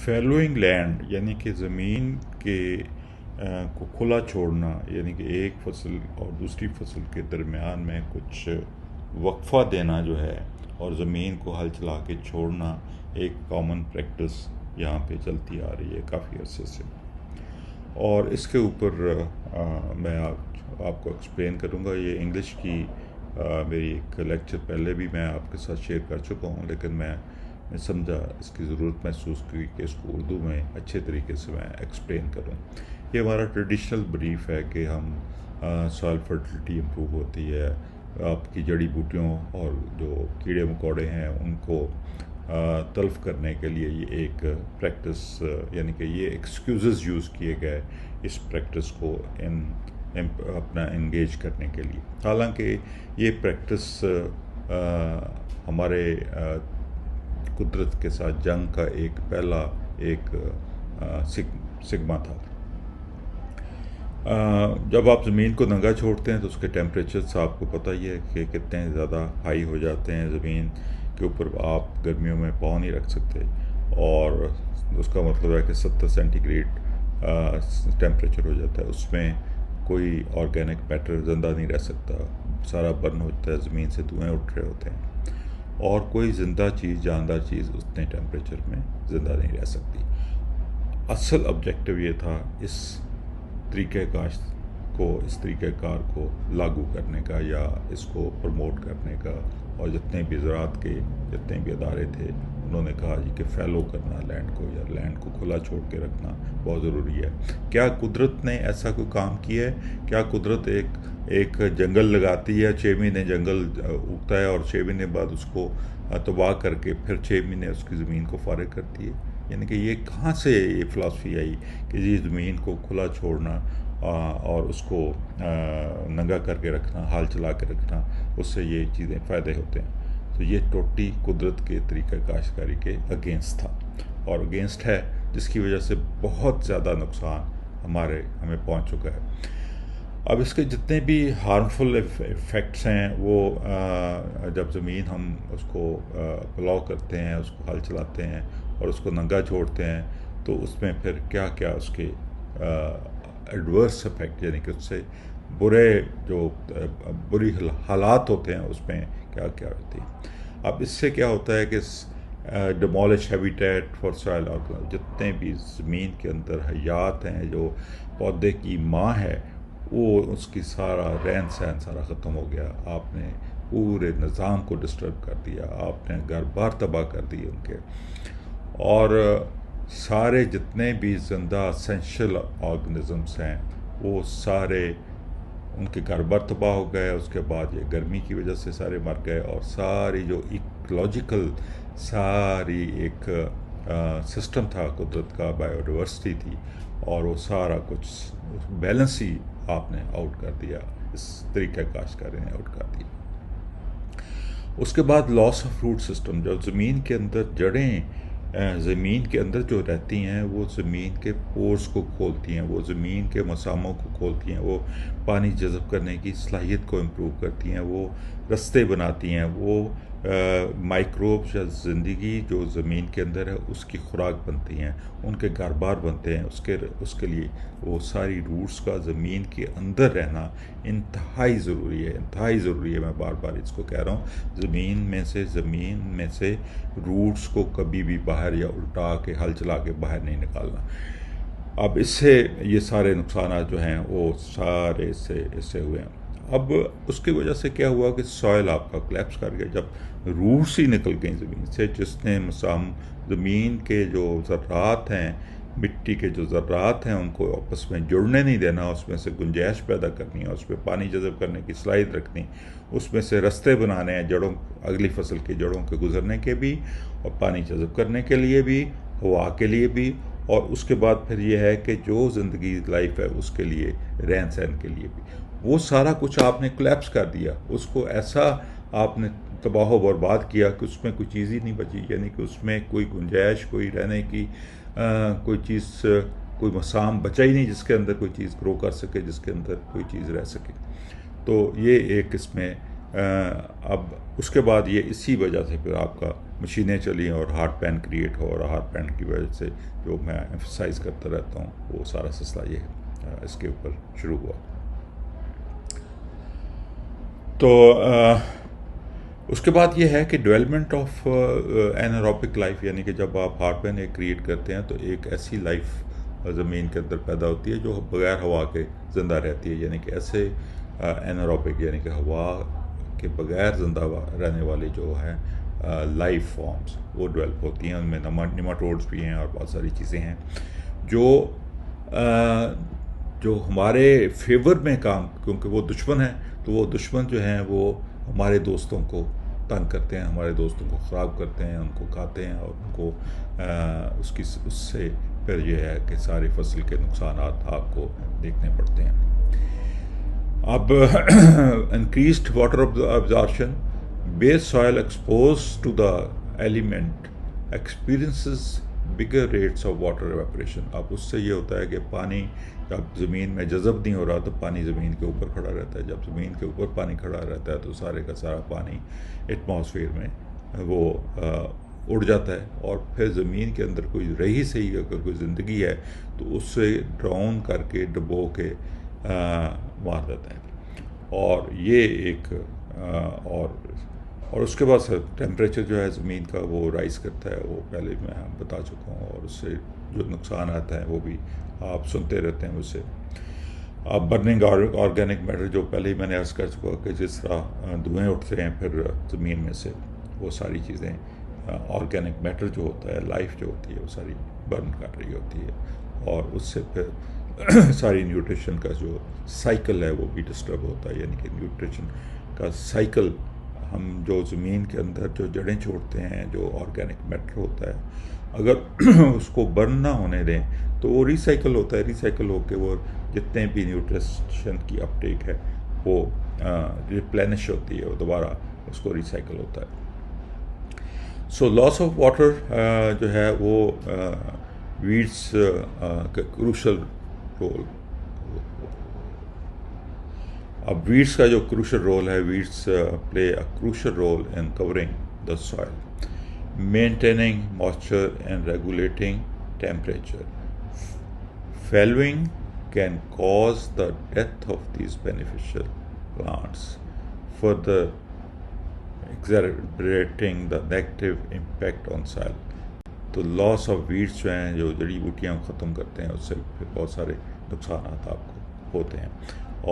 فیلوئنگ land یعنی کہ زمین کے کو کھلا چھوڑنا، یعنی کہ ایک فصل اور دوسری فصل کے درمیان میں کچھ وقفہ دینا جو ہے، اور زمین کو ہل چلا کے چھوڑنا، ایک کامن پریکٹس یہاں پہ چلتی آ رہی ہے کافی عرصے سے. اور اس کے اوپر میں آپ کو ایکسپلین کروں گا. یہ انگلش کی میری ایک لیکچر پہلے بھی میں آپ کے ساتھ شیئر کر چکا ہوں، لیکن میں سمجھا اس کی ضرورت محسوس کی کہ اس کو اردو میں اچھے طریقے سے میں ایکسپلین کروں. یہ ہمارا ٹریڈیشنل بلیف ہے کہ ہم سوائل فرٹیلٹی امپروو ہوتی ہے، آپ کی جڑی بوٹیوں اور جو کیڑے مکوڑے ہیں ان کو تلف کرنے کے لیے یہ ایک پریکٹس، یعنی کہ یہ ایکسکیوزز یوز کیے گئے اس پریکٹس کو اپنا انگیج کرنے کے لیے. حالانکہ یہ پریکٹس ہمارے قدرت کے ساتھ جنگ کا ایک پہلا سگما تھا. جب آپ زمین کو ننگا چھوڑتے ہیں تو اس کے ٹیمپریچرز آپ کو پتہ ہی ہے کہ کتنے زیادہ ہائی ہو جاتے ہیں. زمین کے اوپر آپ گرمیوں میں پاؤں نہیں رکھ سکتے، اور اس کا مطلب ہے کہ 70 سینٹی گریڈ ٹیمپریچر ہو جاتا ہے. اس میں کوئی آرگینک میٹر زندہ نہیں رہ سکتا، سارا برن ہوتا ہے، زمین سے دھوئیں اٹھ رہے ہوتے ہیں، اور کوئی زندہ چیز، جاندار چیز اتنے ٹیمپریچر میں زندہ نہیں رہ سکتی. اصل آبجیکٹو یہ تھا اس طریقہ کاشت کو، اس طریقہ کار کو لاگو کرنے کا یا اس کو پروموٹ کرنے کا. اور جتنے بھی زراعت کے جتنے بھی ادارے تھے انہوں نے کہا جی کہ فیلو کرنا لینڈ کو، یا لینڈ کو کھلا چھوڑ کے رکھنا بہت ضروری ہے. کیا قدرت نے ایسا کوئی کام کیا ہے؟ کیا قدرت ایک جنگل لگاتی ہے، 6 مہینے جنگل اگتا ہے اور 6 مہینے بعد اس کو تباہ کر کے پھر 6 مہینے اس کی زمین کو فارغ کرتی ہے؟ یعنی کہ یہ کہاں سے یہ فلاسفی آئی کہ جی زمین کو کھلا چھوڑنا اور اس کو ننگا کر کے رکھنا، ہال چلا کے رکھنا، اس سے یہ چیزیں فائدے ہوتے ہیں. تو یہ ٹوٹی قدرت کے طریقہ کاشتکاری کے اگینسٹ تھا، اور اگینسٹ ہے، جس کی وجہ سے بہت زیادہ نقصان ہمیں پہنچ چکا ہے. اب اس کے جتنے بھی ہارمفل ایفیکٹس ہیں وہ جب زمین ہم اس کو پلاؤ کرتے ہیں، اس کو ہل چلاتے ہیں اور اس کو ننگا چھوڑتے ہیں، تو اس میں پھر کیا کیا اس کے ایڈورس ایفیکٹ، یعنی کہ اس سے بری حالات ہوتے ہیں، اس میں کیا کیا ہوتی ہے. اب اس سے کیا ہوتا ہے کہ demolish habitat for soil organism, جتنے بھی زمین کے اندر حیات ہیں، جو پودے کی ماں ہے، وہ اس کی سارا رہن سہن سارا ختم ہو گیا. آپ نے پورے نظام کو ڈسٹرب کر دیا، آپ نے گھر بار تباہ کر دیے ان کے، اور سارے جتنے بھی زندہ اسینشل آرگنزمس ہیں وہ سارے ان کے گھر بار تباہ ہو گئے. اس کے بعد یہ گرمی کی وجہ سے سارے مر گئے، اور ساری جو ایکولوجیکل ساری ایک سسٹم تھا قدرت کا، بایو ڈائیورسٹی تھی، اور وہ سارا کچھ بیلنس ہی آپ نے آؤٹ کر دیا، اس طریقہ کاشتکاری نے آؤٹ کر دیا. اس کے بعد لاس آف روٹ سسٹم، جو زمین کے اندر جڑیں زمین کے اندر جو رہتی ہیں، وہ زمین کے پورس کو کھولتی ہیں، وہ زمین کے مساموں کو کھولتی ہیں، وہ پانی جذب کرنے کی صلاحیت کو امپروو کرتی ہیں، وہ رستے بناتی ہیں، وہ مائکروبس یا زندگی جو زمین کے اندر ہے اس کی خوراک بنتی ہیں، ان کے گھر بار بنتے ہیں. اس کے لیے وہ ساری روٹس کا زمین کے اندر رہنا انتہائی ضروری ہے، انتہائی ضروری ہے. میں بار بار اس کو کہہ رہا ہوں، زمین میں سے روٹس کو کبھی بھی باہر یا الٹا کے ہل چلا کے باہر نہیں نکالنا. اب اس سے یہ سارے نقصانات جو ہیں وہ سارے اس سے ہوئے ہیں. اب اس کی وجہ سے کیا ہوا کہ سوائل آپ کا کلیپس کر گیا، جب روٹس ہی نکل گئیں زمین سے، جس نے زمین کے جو ذرات ہیں، مٹی کے جو ذرات ہیں، ان کو آپس میں جڑنے نہیں دینا، اس میں سے گنجائش پیدا کرنی ہے، اس میں پانی جذب کرنے کی صلاحیت رکھنی، اس میں سے رستے بنانے ہیں اگلی فصل کی جڑوں کے گزرنے کے بھی، اور پانی جذب کرنے کے لیے بھی، ہوا کے لیے بھی، اور اس کے بعد پھر یہ ہے کہ جو زندگی لائف ہے اس کے لیے، رہن سہن کے لیے بھی، وہ سارا کچھ آپ نے کولیپس کر دیا. اس کو ایسا آپ نے تباہ و برباد کیا کہ اس میں کوئی چیز ہی نہیں بچی، یعنی کہ اس میں کوئی گنجائش، کوئی رہنے کی کوئی چیز، کوئی مسام بچا ہی نہیں جس کے اندر کوئی چیز گرو کر سکے، جس کے اندر کوئی چیز رہ سکے. تو یہ ایک اس میں اب اس کے بعد یہ اسی وجہ سے پھر آپ کا مشینیں چلیں اور ہارٹ پین کریٹ ہو، اور ہارٹ پین کی وجہ سے جو میں ایمفسائز کرتا رہتا ہوں وہ سارا سلسلہ یہ اس کے اوپر شروع ہوا۔ تو اس کے بعد یہ ہے کہ ڈیولپمنٹ آف ایناروبک لائف، یعنی کہ جب آپ ہارٹ پین ایک کریٹ کرتے ہیں تو ایک ایسی لائف زمین کے اندر پیدا ہوتی ہے جو بغیر ہوا کے زندہ رہتی ہے، یعنی کہ ایسے ایناروبک یعنی کہ ہوا کے بغیر زندہ رہنے والی جو ہیں لائف فارمز وہ ڈیولپ ہوتی ہیں۔ ان میں نیماٹوڈز بھی ہیں اور بہت ساری چیزیں ہیں جو ہمارے فیور میں کام، کیونکہ وہ دشمن ہیں تو وہ دشمن جو ہیں وہ ہمارے دوستوں کو تنگ کرتے ہیں، ہمارے دوستوں کو خراب کرتے ہیں، ان کو کھاتے ہیں اور ان کو اس سے پھر یہ ہے کہ ساری فصل کے نقصانات آپ کو دیکھنے پڑتے ہیں۔ اب increased water absorption، bare soil expose to the element experiences bigger rates of water evaporation. اب اس سے یہ ہوتا ہے کہ پانی جب زمین میں جذب نہیں ہو رہا تو پانی زمین کے اوپر کھڑا رہتا ہے، جب زمین کے اوپر پانی کھڑا رہتا ہے تو سارے کا سارا پانی ایٹماسفیئر میں وہ اڑ جاتا ہے، اور پھر زمین کے اندر کوئی رہی صحیح اگر کوئی زندگی ہے تو اس سے ڈراؤن کر کے ڈبو کے مار دیتا ہے۔ اور یہ ایک اور اس کے بعد ٹیمپریچر جو ہے زمین کا وہ رائز کرتا ہے، وہ پہلے میں بتا چکا ہوں، اور اس سے جو نقصانات ہیں وہ بھی آپ سنتے رہتے ہیں مجھ سے۔ اب برننگ آرگینک میٹر جو پہلے ہی میں نے عرض کر چکا کہ جس طرح دھوئیں اٹھتے ہیں پھر زمین میں سے، وہ ساری چیزیں آرگینک میٹر جو ہوتا ہے، لائف جو ہوتی ہے وہ ساری برن کر رہی ہوتی ہے، اور اس سے پھر ساری نیوٹریشن کا جو سائیکل ہے وہ بھی ڈسٹرب ہوتا ہے، یعنی کہ نیوٹریشن کا سائیکل ہم جو زمین کے اندر جو جڑیں چھوڑتے ہیں، جو آرگینک میٹر ہوتا ہے، اگر اس کو برن نہ ہونے دیں تو وہ ریسائیکل ہوتا ہے، ریسائیکل ہو کے وہ جتنے بھی نیوٹریشن کی اپٹیک ہے وہ ریپلینش ہوتی ہے، وہ دوبارہ اس کو ریسائیکل ہوتا ہے۔ سو لاس آف واٹر جو ہے وہ ویڈس کا کروشل رول۔ اب ویڈس کا جو کروشل رول ہے، weeds play a crucial role in covering the soil, maintaining moisture and regulating temperature. Fallowing can cause the death of these beneficial plants, further exacerbating the negative impact on soil۔ تو لاس of ویڈس جو ہیں، جو جڑی بوٹیاں ختم کرتے ہیں، اس سے پھر بہت سارے نقصانات آپ کو ہوتے ہیں،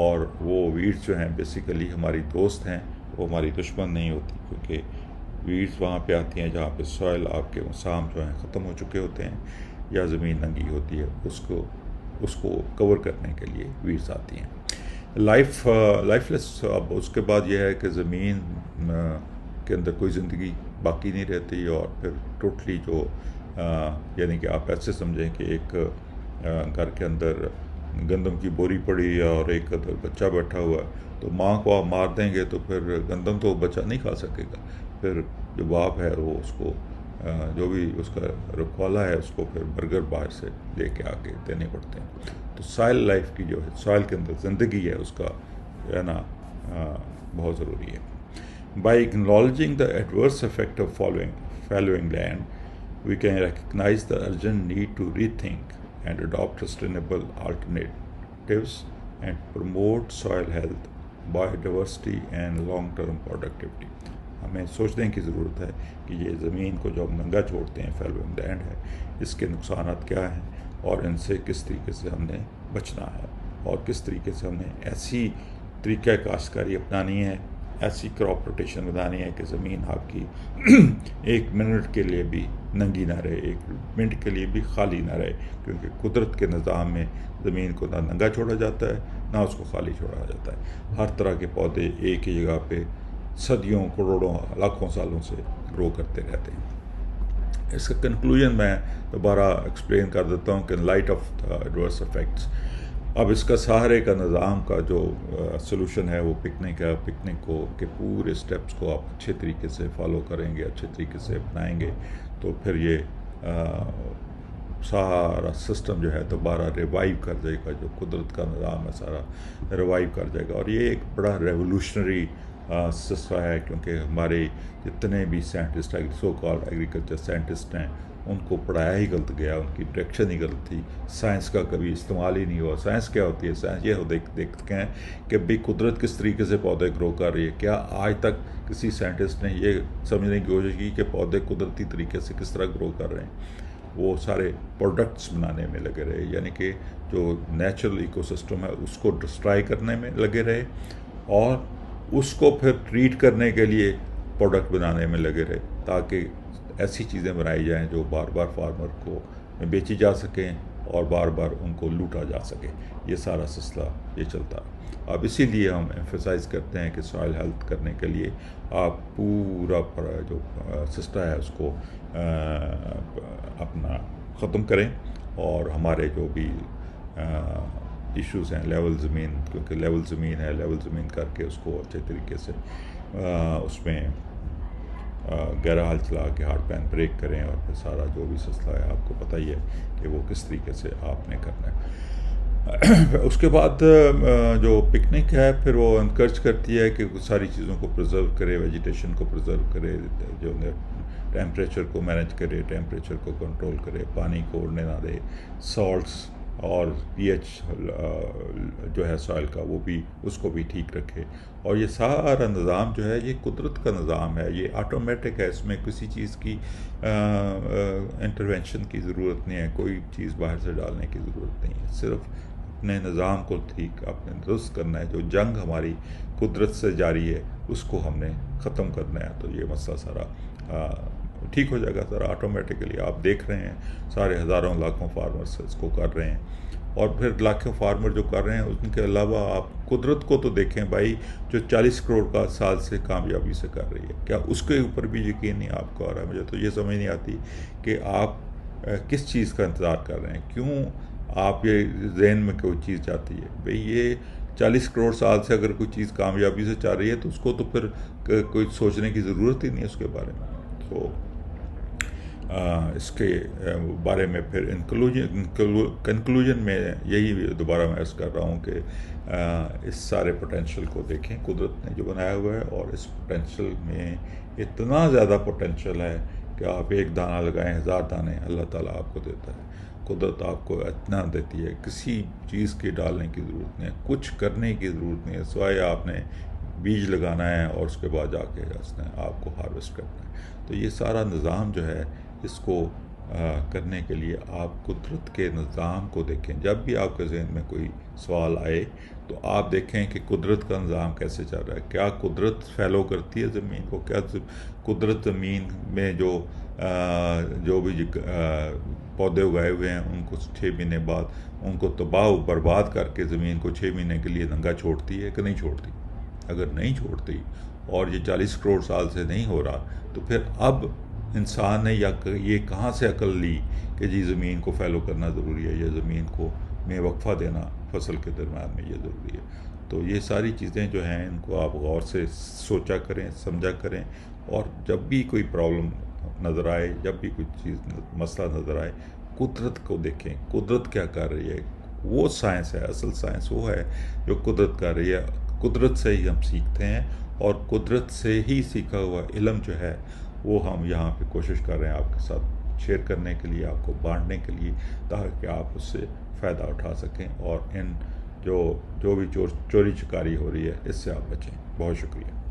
اور وہ ویڈس جو ہیں بیسیکلی ہماری دوست ہیں، وہ ہماری دشمن نہیں ہوتی، کیونکہ ویڈس وہاں پہ آتی ہیں جہاں پہ سوائل آپ کے مسام جو ہیں ختم ہو چکے ہوتے ہیں یا زمین ننگی ہوتی ہے، اس کو کور کرنے کے لیے ویڈس آتی ہیں۔ لائف لیس، اب اس کے بعد یہ ہے کہ زمین کے اندر کوئی زندگی باقی نہیں رہتی، اور پھر ٹوٹلی جو یعنی کہ آپ ایسے سمجھیں کہ ایک گھر کے اندر گندم کی بوری پڑی اور ایک ادھر بچہ بیٹھا ہوا ہے، تو ماں کو آپ مار دیں گے تو پھر گندم تو بچہ نہیں کھا سکے گا، پھر جو باپ ہے وہ اس کو جو بھی اس کا رکھوالا ہے اس کو پھر برگر باہر سے لے کے آ کے دینے پڑتے ہیں۔ تو سائل لائف کی جو ہے، سائل کے اندر زندگی ہے، اس کا رہنا بہت ضروری ہے۔ By acknowledging the adverse effect of fallowing land, we can recognise the urgent need to rethink and adapt sustainable alternatives and promote soil health, biodiversity and long term productivity. ہمیں سوچنے کی ضرورت ہے کہ یہ زمین کو جو ہم ننگا چھوڑتے ہیں، فیلوئنگ لینڈ ہے، اس کے نقصانات کیا ہیں، اور ان سے کس طریقے سے ہم نے بچنا ہے، اور کس طریقے سے ہم نے ایسی طریقہ کاشتکاری اپنانی ہے، ایسی کراپ روٹیشن بنانی ہے کہ زمین آپ کی ایک منٹ کے لیے بھی ننگی نہ رہے، ایک منٹ کے لیے بھی خالی نہ رہے، کیونکہ قدرت کے نظام میں زمین کو نہ ننگا چھوڑا جاتا ہے نہ اس کو خالی چھوڑا جاتا ہے۔ ہر طرح کے پودے ایک ہی جگہ پہ صدیوں، کروڑوں، لاکھوں سالوں سے گرو کرتے رہتے ہیں۔ اس کا کنکلوژن میں دوبارہ ایکسپلین کر دیتا ہوں کہ لائٹ آف ایڈورس افیکٹس، اب اس کا سہارے کا نظام کا جو سلوشن ہے وہ پکنک ہے۔ پکنک کو کے پورے سٹیپس کو آپ اچھے طریقے سے فالو کریں گے، اچھے طریقے سے اپنائیں گے، تو پھر یہ سارا سسٹم جو ہے دوبارہ ریوائیو کر جائے گا، جو قدرت کا نظام ہے سارا ریوائیو کر جائے گا، اور یہ ایک بڑا ریولوشنری سلسلہ ہے، کیونکہ ہمارے جتنے بھی scientist so called agriculture scientist ہیں ان کو پڑھایا ہی غلط گیا، ان کی ڈائریکشن ہی غلط تھی، سائنس کا کبھی استعمال ہی نہیں ہوا۔ سائنس کیا ہوتی ہے؟ سائنس یہ دیکھتے ہیں کہ بھئی قدرت کس طریقے سے پودے گرو کر رہی ہے۔ کیا آج تک کسی سائنٹسٹ نے یہ سمجھنے کی کوشش کی کہ پودے قدرتی طریقے سے کس طرح گرو کر رہے ہیں؟ وہ سارے پروڈکٹس بنانے میں لگے رہے، یعنی کہ جو نیچرل ایکو سسٹم ہے اس کو ڈسٹرائے کرنے میں لگے رہے، اور اس کو پھر ٹریٹ کرنے کے لیے پروڈکٹ بنانے میں لگے رہے، تاکہ ایسی چیزیں بنائی جائیں جو بار بار فارمر کو بیچی جا سکیں اور بار بار ان کو لوٹا جا سکے۔ یہ سارا سلسلہ یہ چلتا ہے۔ اب اسی لیے ہم ایمفیسائز کرتے ہیں کہ سوائل ہیلتھ کرنے کے لیے آپ پورا جو سسٹم ہے اس کو اپنا ختم کریں، اور ہمارے جو بھی ایشوز ہیں لیول زمین، کیونکہ لیول زمین ہے، لیول زمین کر کے اس کو اچھے طریقے سے اس میں گہرا حل چلا کے ہارڈ پین بریک کریں، اور پھر سارا جو بھی سلسلہ ہے آپ کو پتہ ہی ہے کہ وہ کس طریقے سے آپ نے کرنا ہے۔ اس کے بعد جو پکنک ہے پھر وہ انکریج کرتی ہے کہ ساری چیزوں کو پرزرو کرے، ویجیٹیشن کو پرزرو کرے، جو ٹیمپریچر کو مینیج کرے، ٹیمپریچر کو کنٹرول کرے، پانی کو اڑنے نہ دے، سالٹس اور پی ایچ جو ہے سوائل کا وہ بھی اس کو بھی ٹھیک رکھے۔ اور یہ سارا نظام جو ہے یہ قدرت کا نظام ہے، یہ آٹومیٹک ہے، اس میں کسی چیز کی انٹروینشن کی ضرورت نہیں ہے، کوئی چیز باہر سے ڈالنے کی ضرورت نہیں ہے، صرف اپنے نظام کو ٹھیک اپنے درست کرنا ہے۔ جو جنگ ہماری قدرت سے جاری ہے اس کو ہم نے ختم کرنا ہے، تو یہ مسئلہ سارا ٹھیک ہو جائے گا سارا آٹومیٹکلی۔ آپ دیکھ رہے ہیں سارے ہزاروں لاکھوں فارمرز اس کو کر رہے ہیں، اور پھر لاکھوں فارمر جو کر رہے ہیں ان کے علاوہ آپ قدرت کو تو دیکھیں بھائی، جو 40 کروڑ کا سال سے کامیابی سے کر رہی ہے، کیا اس کے اوپر بھی یقین نہیں آپ کو آ رہا ہے؟ مجھے تو یہ سمجھ نہیں آتی کہ آپ کس چیز کا انتظار کر رہے ہیں، کیوں آپ یہ ذہن میں کوئی چیز چاہتی ہے بھئی یہ 40 کروڑ سال سے اگر کوئی چیز کامیابی سے چل رہی ہے تو اس کو تو پھر کوئی سوچنے کی ضرورت ہی نہیں ہے اس کے بارے میں۔ تو اس کے بارے میں پھر کنکلوژن میں یہی دوبارہ میں عرض کر رہا ہوں کہ اس سارے پوٹینشیل کو دیکھیں قدرت نے جو بنایا ہوا ہے، اور اس پوٹینشیل میں اتنا زیادہ پوٹینشیل ہے کہ آپ ایک دانہ لگائیں 1000 دانے اللہ تعالیٰ آپ کو دیتا ہے۔ قدرت آپ کو اتنا دیتی ہے، کسی چیز کے ڈالنے کی ضرورت نہیں ہے، کچھ کرنے کی ضرورت نہیں ہے، سوائے آپ نے بیج لگانا ہے اور اس کے بعد جا کے آپ کو ہارویسٹ کرنا ہے۔ تو یہ سارا نظام جو ہے اس کو کرنے کے لیے آپ قدرت کے نظام کو دیکھیں۔ جب بھی آپ کے ذہن میں کوئی سوال آئے تو آپ دیکھیں کہ قدرت کا نظام کیسے چل رہا ہے، کیا قدرت فیلو کرتی ہے زمین کو، کیا قدرت زمین میں جو بھی پودے اگائے ہوئے ہیں ان کو 6 مہینے بعد ان کو تباہ و برباد کر کے زمین کو 6 مہینے کے لیے ننگا چھوڑتی ہے کہ نہیں چھوڑتی؟ اگر نہیں چھوڑتی اور یہ 40 کروڑ سال سے نہیں ہو رہا تو پھر اب انسان نے یہ کہاں سے عقل لی کہ جی زمین کو فیلو کرنا ضروری ہے، یا زمین کو میں وقفہ دینا فصل کے درمیان میں یہ ضروری ہے؟ تو یہ ساری چیزیں جو ہیں ان کو آپ غور سے سوچا کریں، سمجھا کریں، اور جب بھی کوئی پرابلم نظر آئے، جب بھی کوئی چیز مسئلہ نظر آئے، قدرت کو دیکھیں، قدرت کیا کر رہی ہے۔ وہ سائنس ہے، اصل سائنس وہ ہے جو قدرت کر رہی ہے۔ قدرت سے ہی ہم سیکھتے ہیں، اور قدرت سے ہی سیکھا ہوا علم جو ہے وہ ہم یہاں پہ کوشش کر رہے ہیں آپ کے ساتھ شیئر کرنے کے لیے، آپ کو بانٹنے کے لیے، تاکہ آپ اس سے فائدہ اٹھا سکیں، اور ان جو بھی چوری چکاری ہو رہی ہے اس سے آپ بچیں۔ بہت شکریہ۔